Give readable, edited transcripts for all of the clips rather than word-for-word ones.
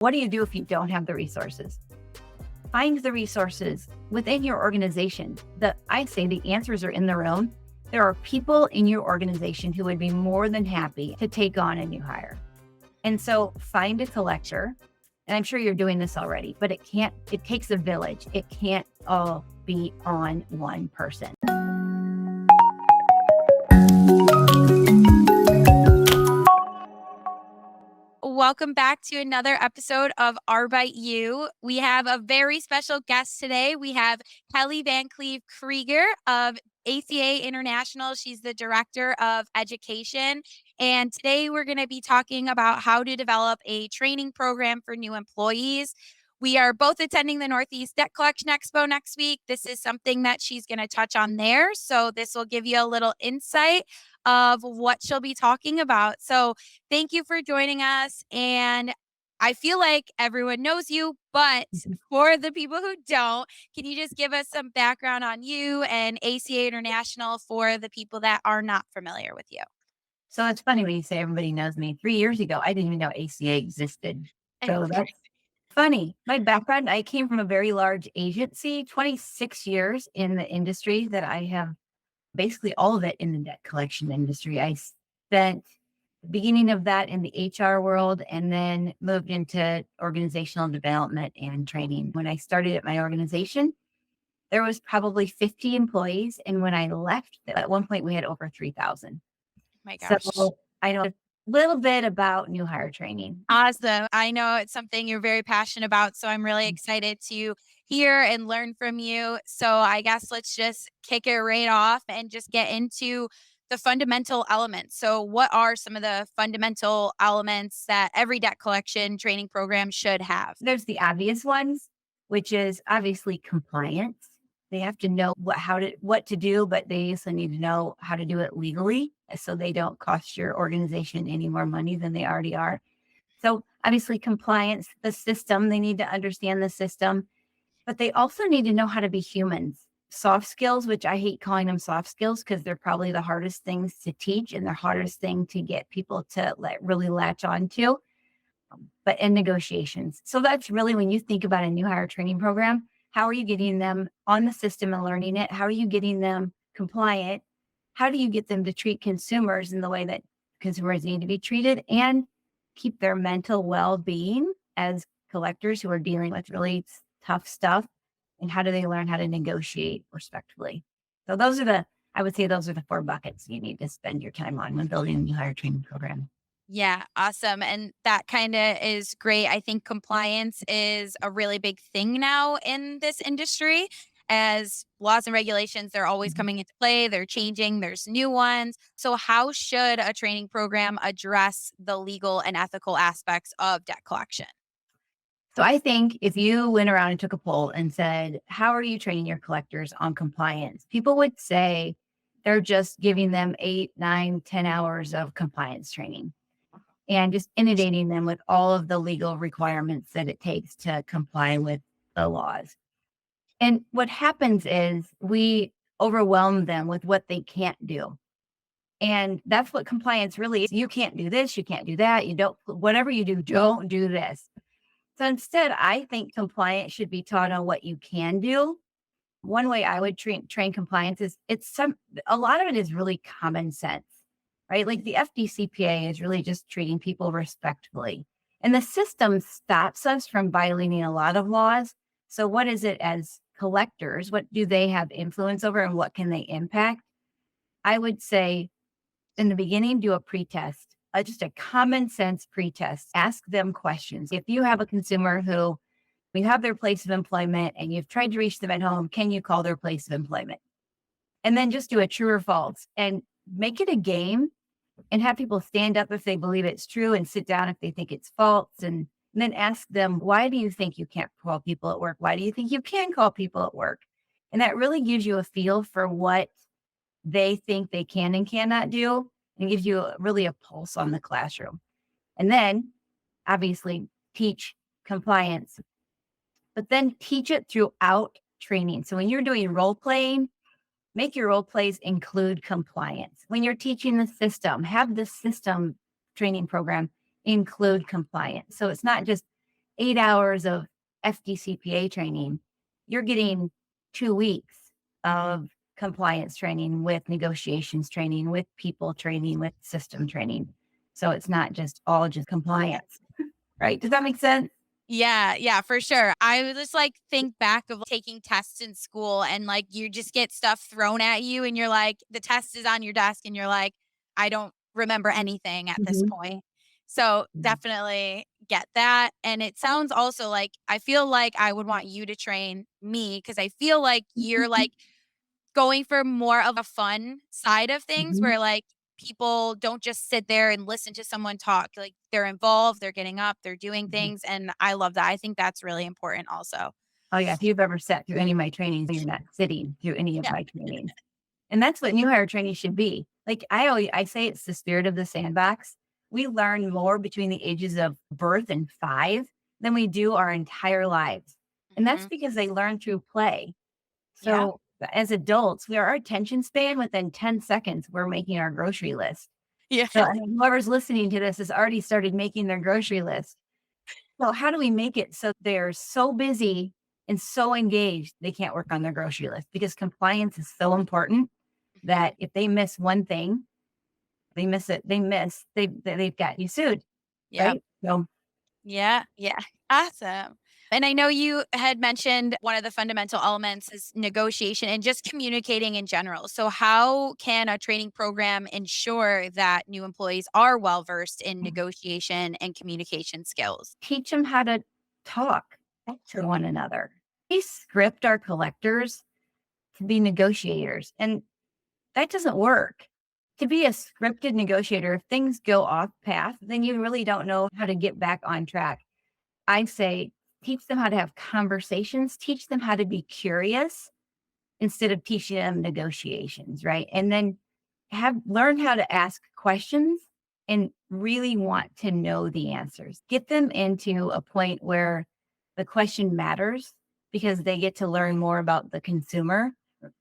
What do you do if you don't have the resources? Find the resources within your organization. I say the answers are in the room. There are people in your organization who would be more than happy to take on a new hire. And so find a collector. And I'm sure you're doing this already, but it takes a village. It can't all be on one person. Welcome back to another episode of Arbeit. We have a very special guest today. We have Kelli Van Cleave Krueger of ACA International. She's the Director of Education. And today we're going to be talking about how to develop a training program for new employees. We are both attending the Northeast Debt Collection Expo next week. This is something that she's going to touch on there. So this will give you a little insight of what she'll be talking about. So thank you for joining us. And I feel like everyone knows you, but for the people who don't, can you just give us some background on you and ACA International for the people that are not familiar with you? So it's funny when you say everybody knows me. 3 years ago, I didn't even know ACA existed. So that's funny. My background, I came from a very large agency, 26 years in the industry that I have basically all of it in the debt collection industry. I spent the beginning of that in the HR world and then moved into organizational development and training. When I started at my organization, there was probably 50 employees. And when I left, at one point we had over 3,000. My gosh. So I know a little bit about new hire training. Awesome. I know it's something you're very passionate about, so I'm really excited to hear and learn from you. So I guess let's just kick it right off and just get into the fundamental elements. So what are some of the fundamental elements that every debt collection training program should have? There's the obvious ones, which is obviously compliance. They have to know what to do, but they also need to know how to do it legally so they don't cost your organization any more money than they already are. So obviously compliance, the system, they need to understand the system, but they also need to know how to be humans. Soft skills, which I hate calling them soft skills because they're probably the hardest things to teach and the hardest thing to get people to really latch on to, but in negotiations. So that's really when you think about a new hire training program, how are you getting them on the system and learning it? How are you getting them compliant? How do you get them to treat consumers in the way that consumers need to be treated and keep their mental well-being as collectors who are dealing with really tough stuff? And how do they learn how to negotiate respectfully? So I would say those are the 4 buckets you need to spend your time on when building a new hire training program. Yeah, awesome. And that kind of is great. I think compliance is a really big thing now in this industry. As laws and regulations, they're always coming into play, they're changing, there's new ones. So, how should a training program address the legal and ethical aspects of debt collection? So I think if you went around and took a poll and said, how are you training your collectors on compliance? People would say they're just giving them 8, 9, 10 hours of compliance training and just inundating them with all of the legal requirements that it takes to comply with the laws. And what happens is we overwhelm them with what they can't do. And that's what compliance really is. You can't do this, you can't do that, whatever you do, don't do this. So instead, I think compliance should be taught on what you can do. One way I would train compliance is a lot of it is really common sense, right? Like the FDCPA is really just treating people respectfully. And the system stops us from violating a lot of laws. So what is it as collectors? What do they have influence over and what can they impact? I would say in the beginning, do a pretest. Just a common sense pretest. Ask them questions. If you have a consumer who you have their place of employment and you've tried to reach them at home, can you call their place of employment? And then just do a true or false and make it a game and have people stand up if they believe it's true and sit down if they think it's false. And then ask them, why do you think you can't call people at work? Why do you think you can call people at work? And that really gives you a feel for what they think they can and cannot do. And gives you really a pulse on the classroom. And then obviously teach compliance, but then teach it throughout training. So when you're doing role playing, make your role plays include compliance. When you're teaching the system, have the system training program include compliance. So it's not just 8 hours of FDCPA training, you're getting 2 weeks of compliance training with negotiations training, with people training, with system training. So it's not just all just compliance, right? Does that make sense? Yeah, yeah, for sure. I would just like think back of taking tests in school and like you just get stuff thrown at you and you're like, the test is on your desk and you're like, I don't remember anything at this Mhm. point. So definitely get that. And it sounds also like I feel like I would want you to train me because I feel like you're like going for more of a fun side of things Mhm. where, like, people don't just sit there and listen to someone talk, like, they're involved, they're getting up, they're doing Mhm. things, and I love that. I think that's really important also. Oh, yeah, if you've ever sat through any of my trainings, you're not sitting through any of Yeah. my trainings. And that's what new hire training should be. Like I say it's the spirit of the sandbox. We learn more between the ages of birth and 5 than we do our entire lives. And that's Mhm. because they learn through play. Yeah. So as adults, our attention span within 10 seconds, we're making our grocery list. Yeah. So I mean, whoever's listening to this has already started making their grocery list. So how do we make it so they're so busy and so engaged they can't work on their grocery list? Because compliance is so important that Mhm. if they miss one thing, they miss it, they've got you sued, Yep. right? So Yeah, yeah. Awesome. And I know you had mentioned one of the fundamental elements is negotiation and just communicating in general. So how can a training program ensure that new employees are well versed in negotiation and communication skills? teach them how to talk to one another. We script our collectors to be negotiators, and that doesn't work. To be a scripted negotiator, if things go off path, then you really don't know how to get back on track. I say teach them how to have conversations, teach them how to be curious instead of teaching them negotiations, right? And then have learn how to ask questions and really want to know the answers. Get them into a point where the question matters because they get to learn more about the consumer.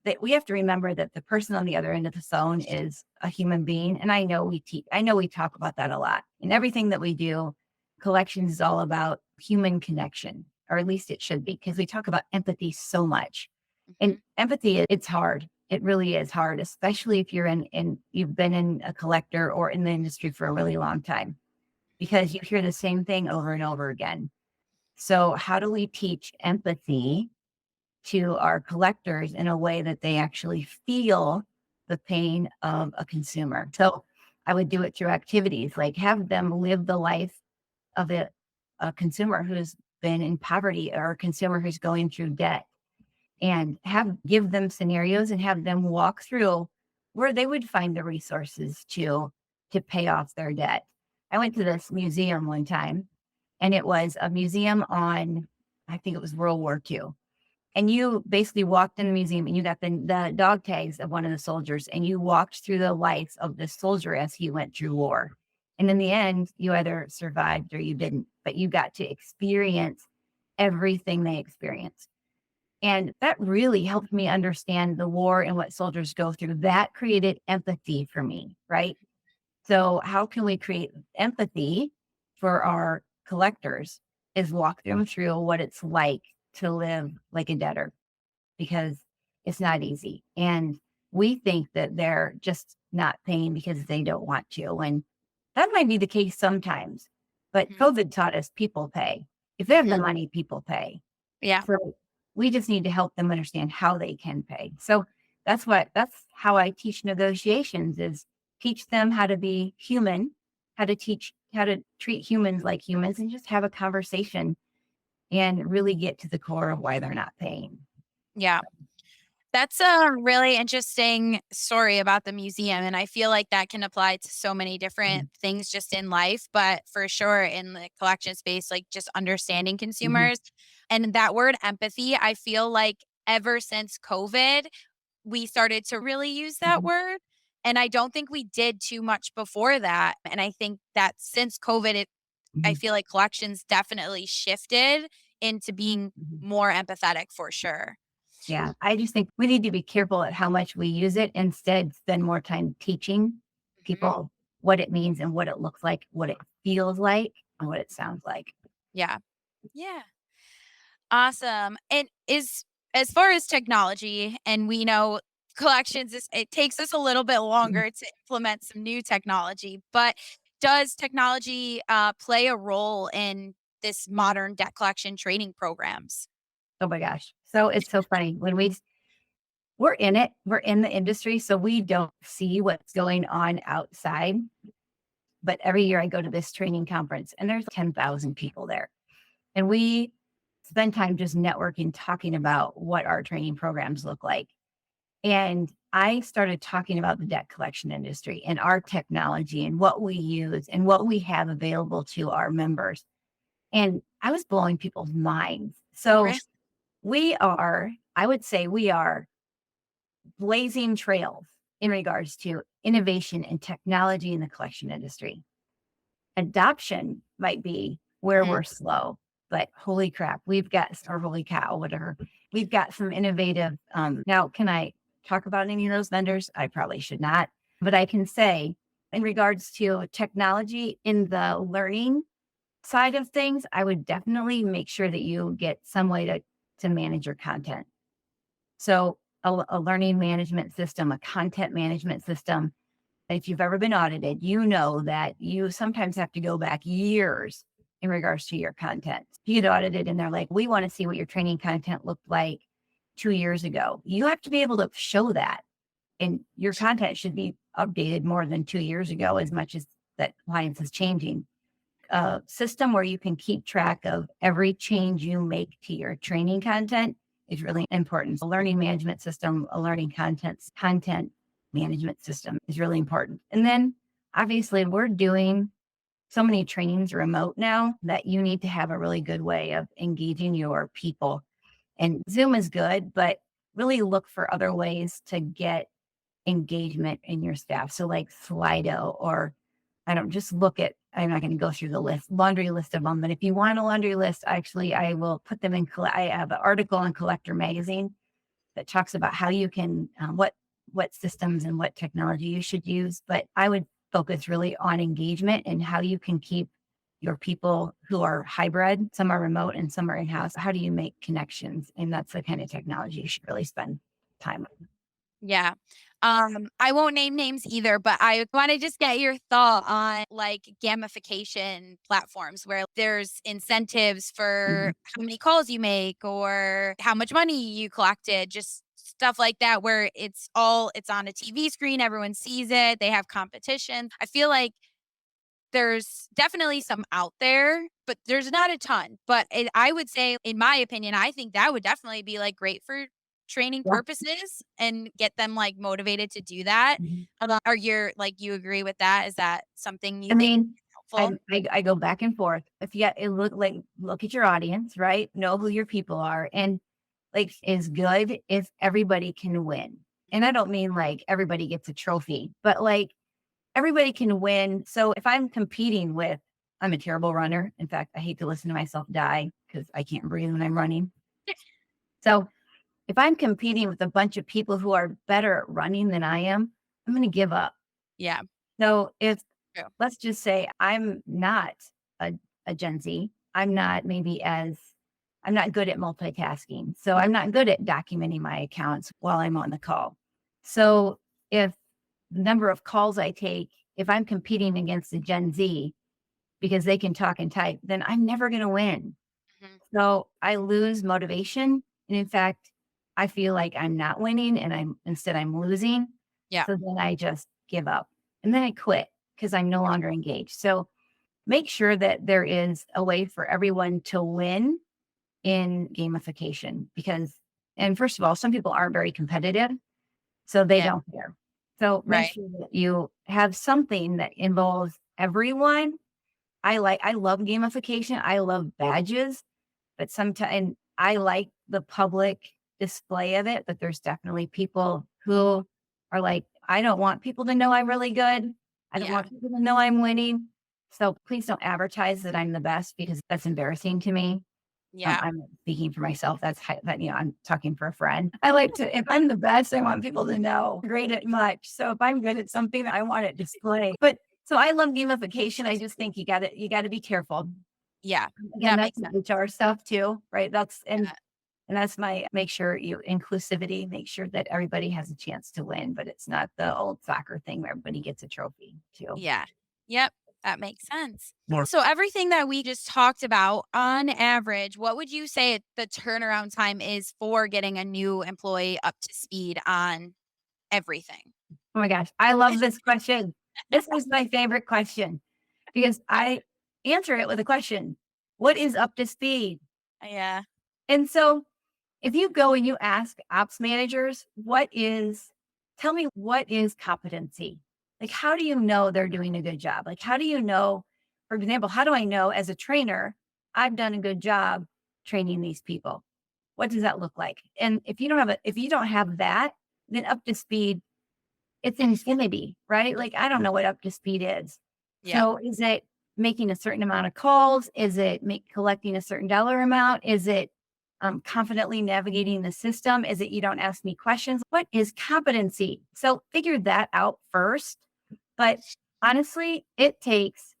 That we have to remember that the person on the other end of the phone is a human being. And I know we talk about that a lot. In everything that we do, collections is all about human connection, or at least it should be, because we talk about empathy so much. And Mhm. empathy, it's hard. It really is hard, especially if you're in you've been in a collector or in the industry for a really long time, because you hear the same thing over and over again. So how do we teach empathy to our collectors in a way that they actually feel the pain of a consumer? So I would do it through activities, like have them live the life of a consumer who's been in poverty or a consumer who's going through debt, and give them scenarios and have them walk through where they would find the resources to pay off their debt. I went to this museum one time, and it was a museum on, I think it was World War II. And you basically walked in the museum and you got the dog tags of one of the soldiers, and you walked through the life of the soldier as he went through war. And in the end, you either survived or you didn't, but you got to experience everything they experienced. And that really helped me understand the war and what soldiers go through. That created empathy for me, right? So, how can we create empathy for our collectors? Is walk them through what it's like to live like a debtor, because it's not easy. And we think that they're just not paying because they don't want to. And that might be the case sometimes. But Mhm. COVID taught us people pay. If they have the Mhm. money, people pay. Yeah. For We just need to help them understand how they can pay. So that's how I teach negotiations, is teach them how to be human, how to treat humans like humans, and just have a conversation and really get to the core of why they're not paying. Yeah. That's a really interesting story about the museum, and I feel like that can apply to so many different Mhm, things just in life, but for sure in the collection space, like just understanding mhm, consumers. And that word empathy, I feel like ever since COVID, we started to really use that mhm, word. And I don't think we did too much before that. And I think that since COVID, I mhm, feel like collections definitely shifted into being mhm. more empathetic for sure. Yeah, I just think we need to be careful at how much we use it. Instead, spend more time teaching Mhm. people what it means and what it looks like, what it feels like, and what it sounds like. Yeah. Yeah. Awesome. And is as far as technology, and we know collections it takes us a little bit Mhm. longer to implement some new technology, but does technology play a role in this modern debt collection training programs? Oh my gosh. So it's so funny when we're in it, we're in the industry, so we don't see what's going on outside. But every year I go to this training conference and there's 10,000 people there. And we spend time just networking, talking about what our training programs look like. And I started talking about the debt collection industry and our technology and what we use and what we have available to our members. And I was blowing people's minds. So Really? I would say we are blazing trails in regards to innovation and technology in the collection industry. Adoption might be where Mhm. we're slow, but holy crap, we've got, or holy cow, whatever. We've got some innovative. Now, can I talk about any of those vendors? I probably should not, but I can say in regards to technology in the learning side of things, I would definitely make sure that you get some way to manage your content. So a learning management system, a content management system. If you've ever been audited, you know that you sometimes have to go back years in regards to your content. You get audited and they're like, we want to see what your training content looked like 2 years ago. You have to be able to show that. And your content should be updated more than 2 years ago, as much as that clients is changing. A system where you can keep track of every change you make to your training content is really important. A learning management system, a learning content management system is really important. And then obviously we're doing so many trainings remote now that you need to have a really good way of engaging your people. And Zoom is good, but really look for other ways to get engagement in your staff. So like Slido, or I don't just look at, I'm not going to go through the laundry list of them, but if you want a laundry list, actually, I will put them in. I have an article in Collector Magazine that talks about how you can, what systems and what technology you should use. But I would focus really on engagement and how you can keep your people who are hybrid, some are remote and some are in house. How do you make connections? And that's the kind of technology you should really spend time on. Yeah. I won't name names either, but I want to just get your thought on like gamification platforms where there's incentives for Mhm. how many calls you make or how much money you collected, just stuff like that where it's on a TV screen, everyone sees it, they have competition. I feel like there's definitely some out there, but there's not a ton. But I would say, in my opinion, I think that would definitely be like great for training Yeah. purposes and get them like motivated to do that. Mhm. Are you like you agree with that? Is that something you I think mean, is helpful? I go back and forth. If you got it look at your audience, right? Know who your people are, and like is good if everybody can win. And I don't mean like everybody gets a trophy, but like everybody can win. So if I'm competing with, I'm a terrible runner. In fact, I hate to listen to myself die because I can't breathe when I'm running. So if I'm competing with a bunch of people who are better at running than I am, I'm going to give up. Yeah. So if True. let's just say I'm not a, a Gen Z, I'm not good at multitasking. So I'm not good at documenting my accounts while I'm on the call. So if the number of calls I take, if I'm competing against the Gen Z because they can talk and type, then I'm never going to win. Mhm. So I lose motivation. And in fact, I feel like I'm not winning and I'm losing. Yeah. So then I just give up and then I quit because I'm no longer engaged. So make sure that there is a way for everyone to win in gamification because, and first of all, some people aren't very competitive, so they Yeah. don't care. So make Right. sure that you have something that involves everyone. I love gamification. I love badges, but sometimes I like the public display of it, but there's definitely people who are like, I don't want people to know I'm really good. I don't Yeah. want people to know I'm winning. So please don't advertise that I'm the best because that's embarrassing to me. Yeah. I'm not speaking for myself. I'm talking for a friend. I like to, if I'm the best, I want people to know great at much. So if I'm good at something, I want it displayed. But so I love gamification. I just think you got to be careful. Yeah, Again, that that's makes sense. HR stuff too, right? That's Yeah. and that's my make sure you inclusivity, make sure that everybody has a chance to win, but it's not the old soccer thing where everybody gets a trophy too. Yeah. Yep. That makes sense. So everything that we just talked about, on average, what would you say the turnaround time is for getting a new employee up to speed on everything? Oh my gosh, I love this question. This is my favorite question because I answer it with a question. What is up to speed? Yeah. And so if you go and you ask ops managers, tell me what is competency? Like, how do you know they're doing a good job? Like, how do you know, for example, how do I know as a trainer, I've done a good job training these people? What does that look like? And if you don't have that, then up to speed, it's infinity, right? Like, I don't know what up to speed is. Yeah. So is it making a certain amount of calls? Is it collecting a certain dollar amount? Is it confidently navigating the system? Is it you don't ask me questions? What is competency? So figure that out first. But honestly, it takes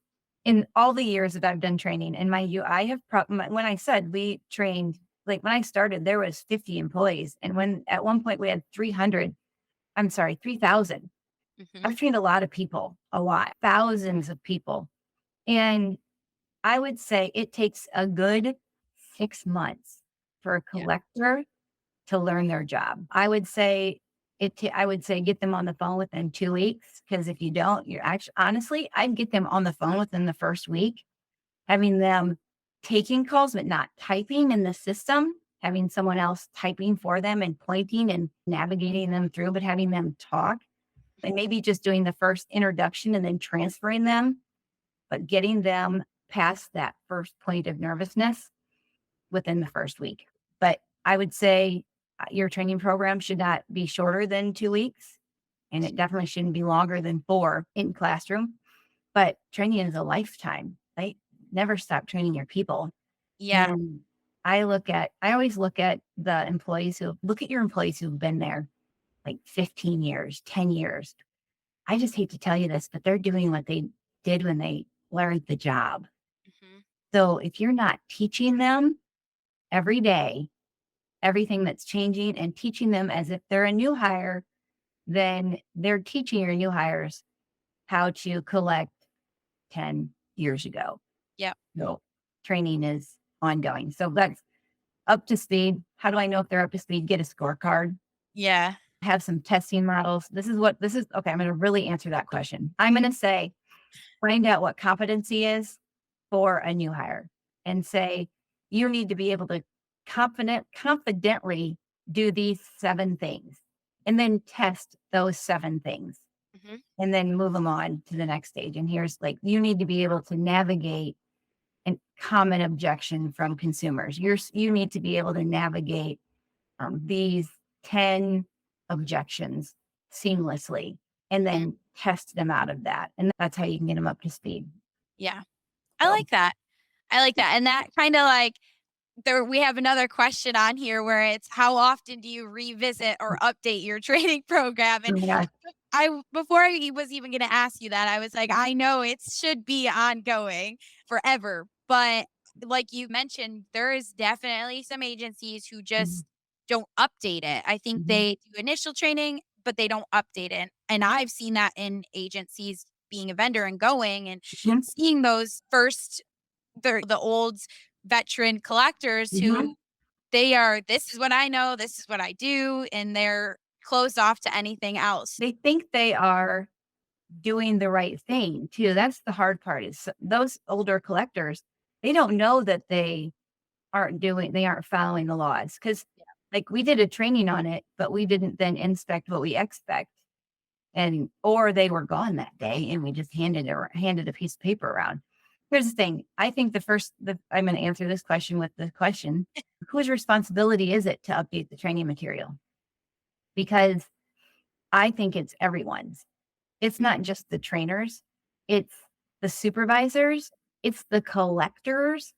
in all the years that I've done training and my you, I have when I said we trained, like when I started, there was 50 employees. And when at one point we had 3,000. Hmm. I've trained a lot of people, a lot, thousands of people. And I would say it takes a good 6 months for a Yeah. collector to learn their job. I would say get them on the phone within 2 weeks. Cause if you don't, you're actually, honestly, I'd get them on the phone within the first week, having them taking calls, but not typing in the system, having someone else typing for them and pointing and navigating them through, but having them talk and maybe just doing the first introduction and then transferring them, but getting them past that first point of nervousness within the first week. But I would say your training program should not be shorter than 2 weeks, and it definitely shouldn't be longer than 4 in classroom. But training is a lifetime, right? Never stop training your people. Yeah. And I always look at the employees look at your employees who've been there like 15 years, 10 years. I just hate to tell you this, but they're doing what they did when they learned the job. Hmm. So if you're not teaching them every day, everything that's changing and teaching them as if they're a new hire, then they're teaching your new hires how to collect 10 years ago. Yep. So training is ongoing. So that's up to speed. How do I know if they're up to speed? Get a scorecard, Yeah. have some testing models. This is okay. I'm going to really answer that question. I'm going to say, find out what competency is for a new hire and say, you need to be able to confidently do these 7 things and then test those 7 things Hmm. and then move them on to the next stage. And here's like, you need to be able to navigate a common objection from consumers. You need to be able to navigate these 10 objections seamlessly and Hmm. then test them out of that. And that's how you can get them up to speed. Yeah. I So, like that. I like that. And that kind of like, there we have another question on here where it's how often do you revisit or update your training program? And yeah. before I was even going to ask you that, I was like, I know it should be ongoing forever, but like you mentioned, there is definitely some agencies who Mhm, just don't update it. I think mhm, they do initial training, but they don't update it. And I've seen that in agencies being a vendor and going and mhm, seeing those first the old veteran collectors mhm. who they are, "This is what I know, this is what I do," and they're closed off to anything else. They think they are doing the right thing too. That's the hard part is those older collectors, they don't know that they aren't following the laws. Cause like we did a training on it, but we didn't then inspect what we expect. And or they were gone that day and we just handed a piece of paper around. Here's the thing. I think I'm going to answer this question with the question, whose responsibility is it to update the training material? Because I think it's everyone's. It's not just the trainers, it's the supervisors, it's the collectors,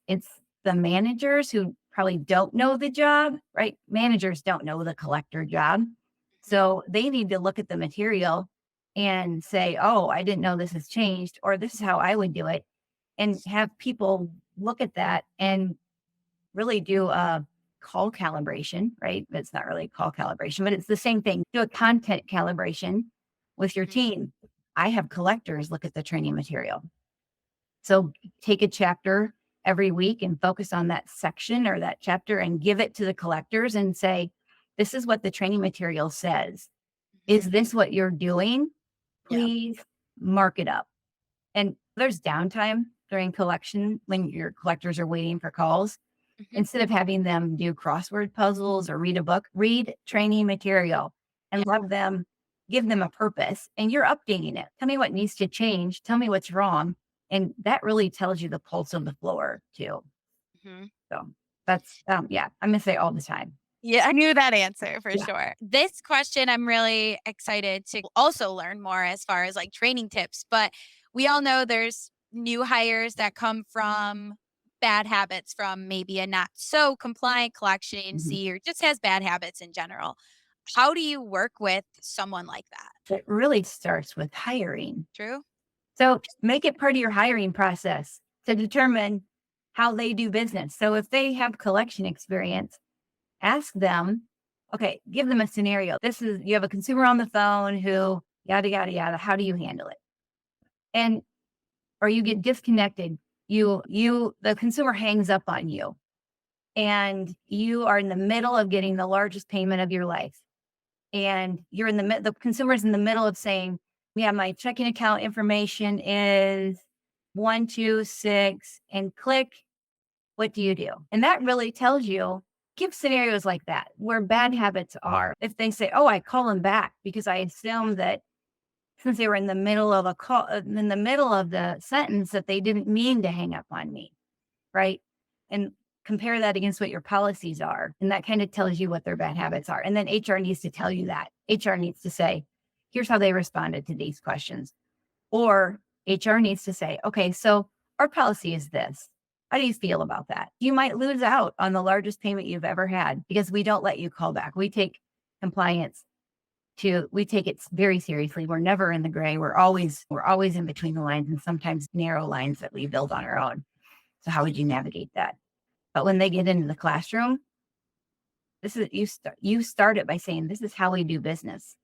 it's the managers who probably don't know the job, right? Managers don't know the collector job. Mhm. So they need to look at the material and say, oh, I didn't know this has changed, or this is how I would do it. And have people look at that and really do a call calibration, right? It's not really a call calibration, but it's the same thing. Do a content calibration with your Mhm. team. I have collectors look at the training material. So take a chapter every week and focus on that section or that chapter and give it to the collectors and say, this is what the training material says. Is this what you're doing? Yeah. Please mark it up. And there's downtime during collection when your collectors are waiting for calls. Mhm. Instead of having them do crossword puzzles or read a book, read training material and Yeah. let them give them a purpose. And you're updating it. Tell me what needs to change. Tell me what's wrong. And that really tells you the pulse of the floor too. Mhm. So that's, yeah, I'm going to say all the time. Yeah, I knew that answer for Yeah. sure. This question, I'm really excited to also learn more as far as like training tips, but we all know there's new hires that come from bad habits from maybe a not so compliant collection Mhm. agency or just has bad habits in general. How do you work with someone like that? It really starts with hiring. True? So make it part of your hiring process to determine how they do business. So if they have collection experience, ask them, okay, give them a scenario. This is, you have a consumer on the phone who yada, yada, yada. How do you handle it? And, or you get disconnected. The consumer hangs up on you and you are in the middle of getting the largest payment of your life. And you're in the consumer's in the middle of saying, yeah, my checking account information is 126 and click. What do you do? And that really tells you, give scenarios like that where bad habits are. If they say, oh, I call them back because I assume that since they were in the middle of a call, in the middle of the sentence, that they didn't mean to hang up on me. Right. And compare that against what your policies are. And that kind of tells you what their bad habits are. And then HR needs to tell you that. HR needs to say, here's how they responded to these questions. Or HR needs to say, okay, so our policy is this. How do you feel about that? You might lose out on the largest payment you've ever had because we don't let you call back. We take compliance we take it very seriously. We're never in the gray. We're always in between the lines and sometimes narrow lines that we build on our own. So how would you navigate that? But when they get into the classroom, this is you start it by saying, this is how we do business.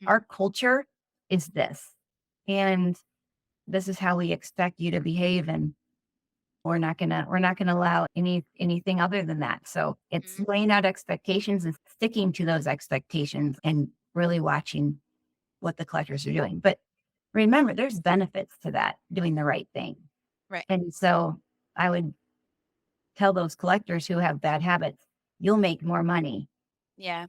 Mhm. Our culture is this. And this is how we expect you to behave. And we're not gonna allow anything other than that. So it's Mhm. laying out expectations and sticking to those expectations and really watching what the collectors are doing. But remember, there's benefits to that, doing the right thing. Right. And so I would tell those collectors who have bad habits, you'll make more money Yeah.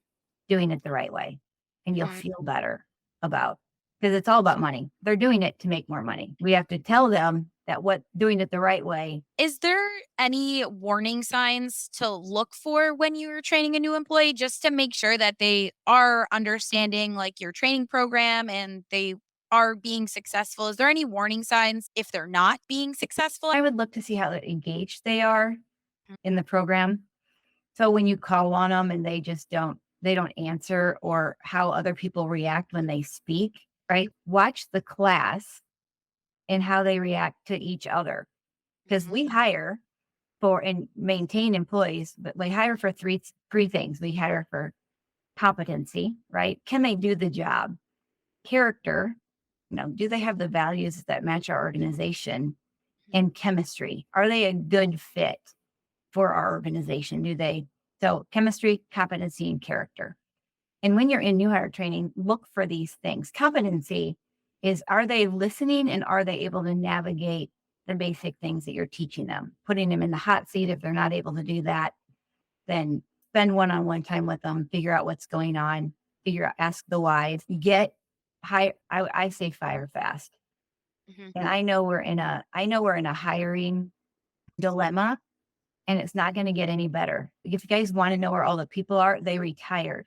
doing it the right way and you'll Mhm. feel better about because it's all about money. They're doing it to make more money. We have to tell them that what doing it the right way. Is there any warning signs to look for when you're training a new employee just to make sure that they are understanding like your training program and they are being successful? Is there any warning signs if they're not being successful? I would look to see how engaged they are Mhm. in the program. So when you call on them and they don't answer or how other people react when they speak, right? Watch the class and how they react to each other. Because Mhm. we hire for and maintain employees, but we hire for three things. We hire for competency, right? Can they do the job? Character, do they have the values that match our organization? And chemistry. Are they a good fit for our organization? So chemistry, competency, and character. And when you're in new hire training, look for these things. Competency is, are they listening and are they able to navigate the basic things that you're teaching them? Putting them in the hot seat. If they're not able to do that, then spend one-on-one time with them, figure out what's going on, ask the whys, get high. I say fire fast. Mhm. And I know we're in a hiring dilemma and it's not going to get any better. If you guys want to know where all the people are, they retired.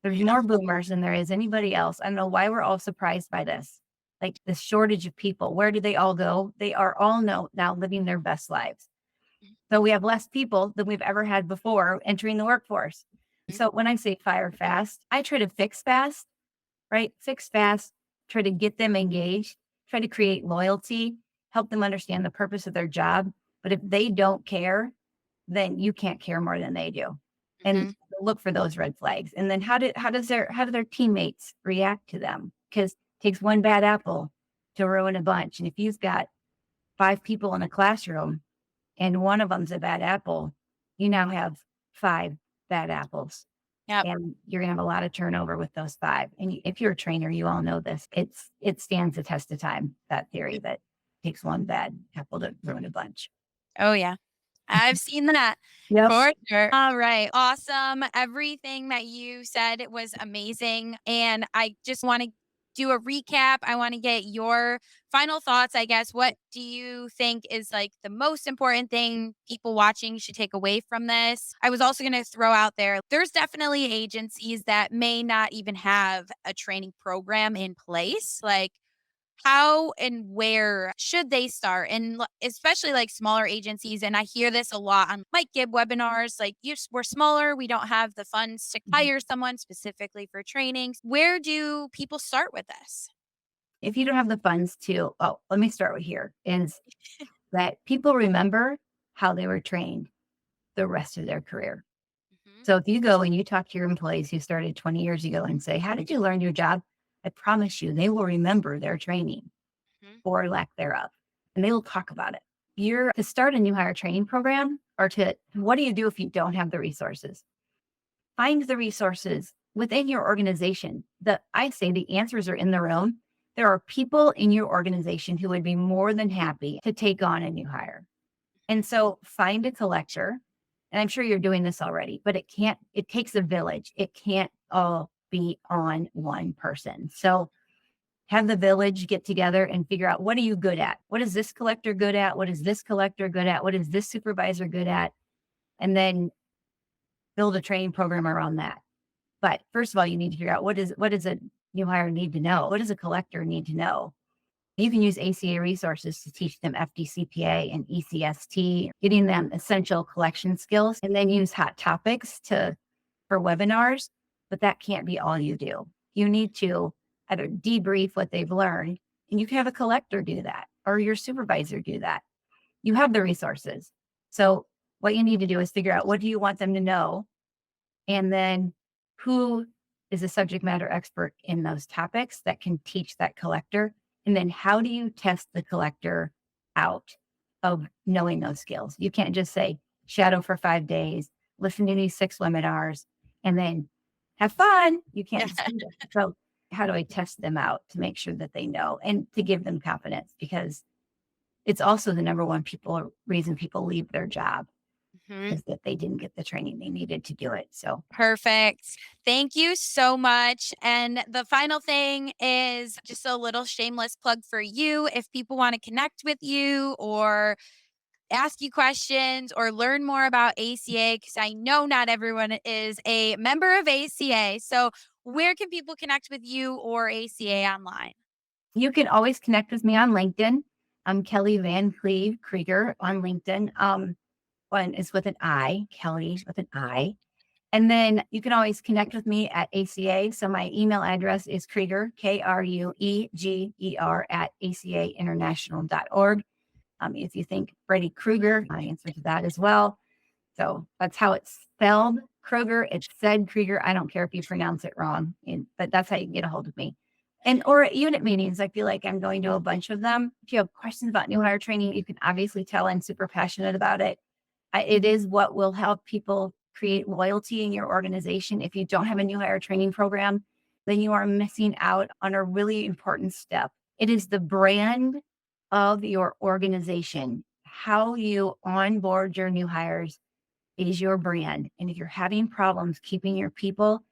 There's more boomers than there is anybody else. I don't know why we're all surprised by this. Like the shortage of people. Where do they all go? They are all now living their best lives. So we have less people than we've ever had before entering the workforce. Mhm. So when I say fire fast, I try to fix fast, right? Fix fast, try to get them engaged, try to create loyalty, help them understand the purpose of their job, But if they don't care, then you can't care more than they do. And Mhm. look for those red flags. And then how do their teammates react to them? Because it takes one bad apple to ruin a bunch. And if you've got 5 people in a classroom and one of them's a bad apple, you now have 5 bad apples. Yep. And you're gonna have a lot of turnover with those 5. And if you're a trainer, you all know this. It stands the test of time, that theory that takes one bad apple to ruin a bunch. Oh, yeah. I've seen that Yep. for sure. All right. Awesome. Everything that you said was amazing. And I just want to do a recap. I want to get your final thoughts, I guess. What do you think is like the most important thing people watching should take away from this? I was also going to throw out there there's definitely agencies that may not even have a training program in place. Like, how and where should they start? And especially like smaller agencies. And I hear this a lot on Mike Gibb webinars. Like, we're smaller, we don't have the funds to hire someone specifically for trainings. Where do people start with this? If you don't have the funds to, oh, let me start with here is that people remember how they were trained the rest of their career. Mhm, So if you go and you talk to your employees who started 20 years ago and say, how did you learn your job? I promise you, they will remember their training mhm, or lack thereof, and they will talk about it. You're to start a new hire training program or to what do you do if you don't have the resources? Find the resources within your organization. I say the answers are in the room. There are people in your organization who would be more than happy to take on a new hire. And so find a collector. And I'm sure you're doing this already, but it takes a village. It can't all be on one person. So have the village get together and figure out what are you good at? What is this collector good at? What is this collector good at? What is this supervisor good at? And then build a training program around that. But first of all, you need to figure out what does a new hire need to know? What does a collector need to know? You can use ACA resources to teach them FDCPA and ECST, getting them essential collection skills, and then use hot topics for webinars. But that can't be all you do. You need to either debrief what they've learned, and you can have a collector do that or your supervisor do that. You have the resources. So what you need to do is figure out what do you want them to know, and then who is a subject matter expert in those topics that can teach that collector? And then how do you test the collector out of knowing those skills? You can't just say shadow for 5 days, listen to these 6 webinars, and then have fun. You can't yeah. just do that. So how do I test them out to make sure that they know and to give them confidence? Because it's also the number one reason people leave their job Mhm. is that they didn't get the training they needed to do it. So Perfect. Thank you so much. And the final thing is just a little shameless plug for you. If people want to connect with you or ask you questions or learn more about ACA, because I know not everyone is a member of ACA. So, where can people connect with you or ACA online? you can always connect with me on LinkedIn. I'm Kelli Van Cleave Krieger on LinkedIn. One is with an I, Kelly with an I. And then you can always connect with me at ACA. So my email address is Krieger, Krueger at acainternational.org. If you think Freddy Krueger, I answer to that as well. So that's how it's spelled. Krueger, it's said Krieger. I don't care if you pronounce it wrong, but that's how you can get a hold of me. And or at unit meetings, I feel like I'm going to a bunch of them. If you have questions about new hire training, you can obviously tell I'm super passionate about it. It is what will help people create loyalty in your organization. If you don't have a new hire training program, then you are missing out on a really important step. It is the brand of your organization. How you onboard your new hires is your brand. And if you're having problems keeping your people,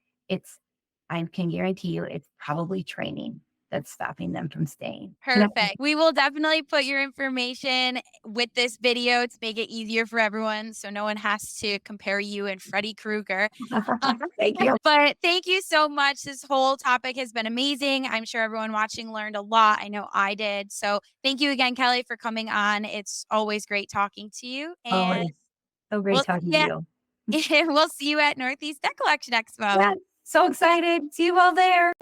I can guarantee you it's probably training that's stopping them from staying. Perfect. We will definitely put your information with this video to make it easier for everyone so no one has to compare you and Freddy Krueger. Thank you. But thank you so much. This whole topic has been amazing. I'm sure everyone watching learned a lot. I know I did. So thank you again, Kelly, for coming on. It's always great talking to you. And Always so great we'll talking to see you. we'll see you at Northeast Debt Collection Expo. Yeah, so excited. See you all there.